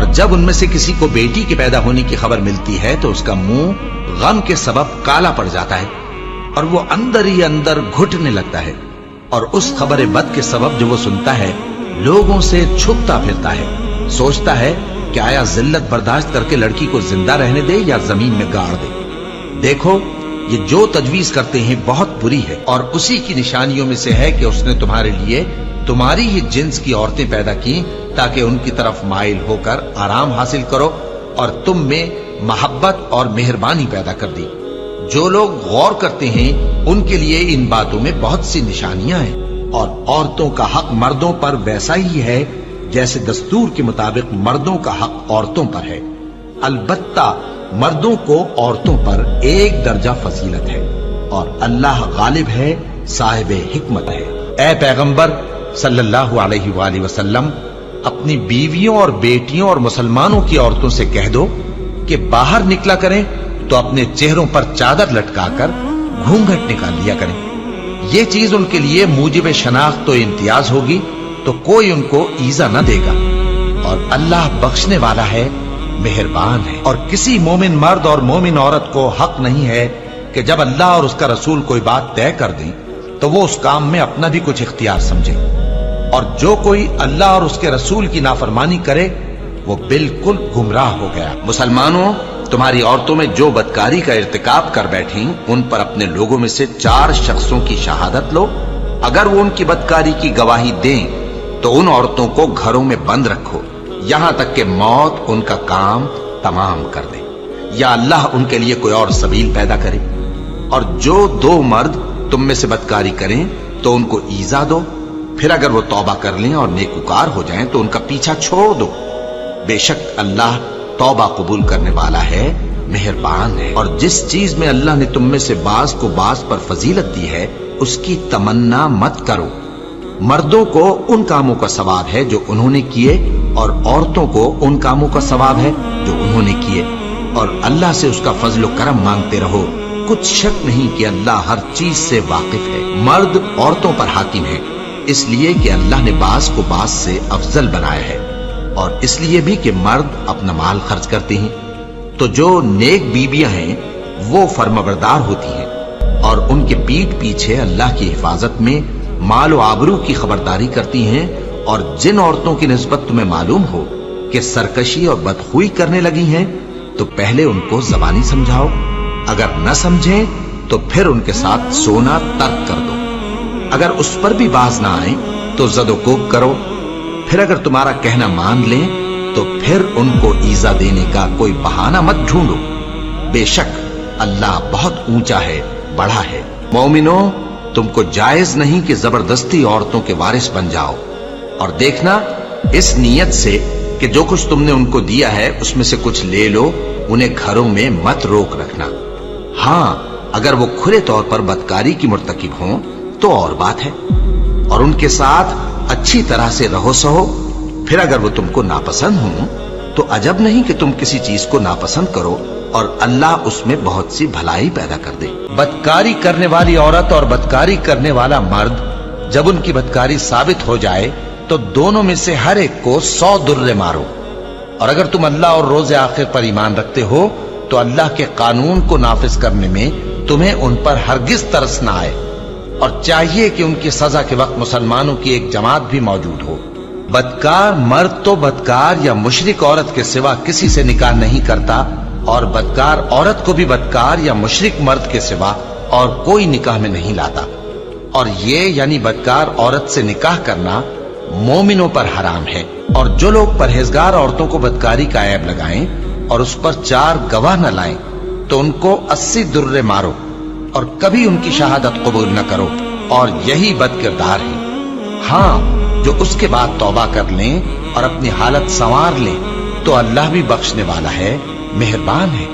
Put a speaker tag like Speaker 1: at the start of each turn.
Speaker 1: اور جب ان میں سے کسی کو بیٹی کے پیدا ہونے کی خبر ملتی ہے تو اس کا منہ غم کے سبب کالا پڑ جاتا ہے اور وہ اندر ہی اندر گھٹنے لگتا ہے، اور اس خبر بد کے سبب جو وہ سنتا ہے لوگوں سے چھپتا پھرتا ہے، سوچتا ہے کہ آیا ذلت برداشت کر کے لڑکی کو زندہ رہنے دے یا زمین میں گاڑ دے۔ دیکھو یہ جو تجویز کرتے ہیں بہت بری ہے، اور اسی کی نشانیوں میں سے ہے کہ اس نے تمہارے لیے تمہاری ہی جنس کی عورتیں پیدا کی تاکہ ان کی طرف مائل ہو کر آرام حاصل کرو، اور تم میں محبت اور مہربانی پیدا کر دی۔ جو لوگ غور کرتے ہیں ان کے لیے ان باتوں میں بہت سی نشانیاں ہیں، اور عورتوں کا حق مردوں پر ویسا ہی ہے جیسے دستور کے مطابق مردوں کا حق عورتوں پر ہے، البتہ مردوں کو عورتوں پر ایک درجہ فضیلت ہے، اور اللہ غالب ہے، صاحب حکمت ہے۔ اے پیغمبر صلی اللہ علیہ وآلہ وسلم، اپنی بیویوں اور بیٹیوں اور مسلمانوں کی عورتوں سے کہہ دو کہ باہر نکلا کریں تو اپنے چہروں پر چادر لٹکا کر گھونگھٹ نکال لیا کریں، یہ چیز ان کے لیے موجب شناخت و امتیاز ہوگی تو کوئی ان کو ایذا نہ دے گا، اور اللہ بخشنے والا ہے، مہربان ہے۔ اور کسی مومن مرد اور مومن عورت کو حق نہیں ہے کہ جب اللہ اور اس کا رسول کوئی بات طے کر دیں تو وہ اس کام میں اپنا بھی کچھ اختیار سمجھے، اور جو کوئی اللہ اور اس کے رسول کی نافرمانی کرے وہ بالکل گمراہ ہو گیا۔ مسلمانوں، تمہاری عورتوں میں جو بدکاری کا ارتکاب کر بیٹھیں ان پر اپنے لوگوں میں سے 4 شخصوں کی شہادت لو، اگر وہ ان کی بدکاری کی گواہی دیں تو ان عورتوں کو گھروں میں بند رکھو یہاں تک کہ موت ان کا کام تمام کر دے، یا اللہ ان کے لیے کوئی اور سبیل پیدا کرے۔ اور جو 2 مرد تم میں سے بدکاری کریں تو ان کو ایذا دو، پھر اگر وہ توبہ کر لیں اور نیکوکار ہو جائیں تو ان کا پیچھا چھوڑ دو، بے شک اللہ توبہ قبول کرنے والا ہے، مہربان ہے۔ اور جس چیز میں اللہ نے تم میں سے بعض کو بعض پر فضیلت دی ہے اس کی تمنا مت کرو، مردوں کو ان کاموں کا ثواب ہے جو انہوں نے کیے، اور عورتوں کو ان کاموں کا ثواب ہے جو انہوں نے کیے، اور اللہ سے اس کا فضل و کرم مانگتے رہو، کچھ شک نہیں کہ اللہ ہر چیز سے واقف ہے۔ مرد عورتوں پر حاکم ہے اس لیے کہ اللہ نے بعض کو بعض سے افضل بنایا ہے، اور اس لیے بھی کہ مرد اپنا مال خرچ کرتے ہیں، تو جو نیک بیویاں ہیں وہ فرمانبردار ہوتی ہیں، اور ان کے پیٹھ پیچھے اللہ کی حفاظت میں مال و آبرو کی خبرداری کرتی ہیں، اور جن عورتوں کی نسبت تمہیں معلوم ہو کہ سرکشی اور بدخوئی کرنے لگی ہیں تو پہلے ان کو زبانی سمجھاؤ، اگر نہ سمجھیں تو پھر ان کے ساتھ سونا ترک کر دو، اگر اس پر بھی باز نہ آئیں تو زد و کوب کرو، پھر اگر تمہارا کہنا مان لیں تو پھر ان کو ایذا دینے کا کوئی بہانہ مت ڈھونڈو، بے شک اللہ بہت اونچا ہے، بڑا ہے۔ مومنوں، تم کو جائز نہیں کہ زبردستی عورتوں کے وارث بن جاؤ، اور دیکھنا اس نیت سے کہ جو کچھ تم نے ان کو دیا ہے اس میں سے کچھ لے لو، انہیں گھروں میں مت روک رکھنا، ہاں اگر وہ کھلے طور پر بدکاری کی مرتکب ہوں تو اور بات ہے، اور ان کے ساتھ اچھی طرح سے رہو سہو، پھر اگر وہ تم کو ناپسند ہوں تو عجب نہیں کہ تم کسی چیز کو ناپسند کرو، اور اللہ اس میں بہت سی بھلائی پیدا کر دے۔ بدکاری کرنے والی عورت اور بدکاری کرنے والا مرد جب ان کی بدکاری ثابت ہو جائے تو دونوں میں سے ہر ایک کو 100 درے مارو، اور اگر تم اللہ اور روز آخر پر ایمان رکھتے ہو تو اللہ کے قانون کو نافذ کرنے میں تمہیں ان پر ہرگز ترس نہ آئے، اور چاہیے کہ ان کی سزا کے وقت مسلمانوں کی ایک جماعت بھی موجود ہو۔ بدکار مرد تو بدکار یا مشرک عورت کے سوا کسی سے نکاح نہیں کرتا، اور بدکار عورت کو بھی بدکار یا مشرک مرد کے سوا اور کوئی نکاح میں نہیں لاتا، اور یہ یعنی بدکار عورت سے نکاح کرنا مومنوں پر حرام ہے۔ اور جو لوگ پرہیزگار عورتوں کو بدکاری کا عیب لگائیں اور اس پر 4 گواہ نہ لائیں تو ان کو 80 درے مارو، اور کبھی ان کی شہادت قبول نہ کرو، اور یہی بد کردار ہے۔ ہاں جو اس کے بعد توبہ کر لیں اور اپنی حالت سنوار لیں تو اللہ بھی بخشنے والا ہے، مہربان ہے۔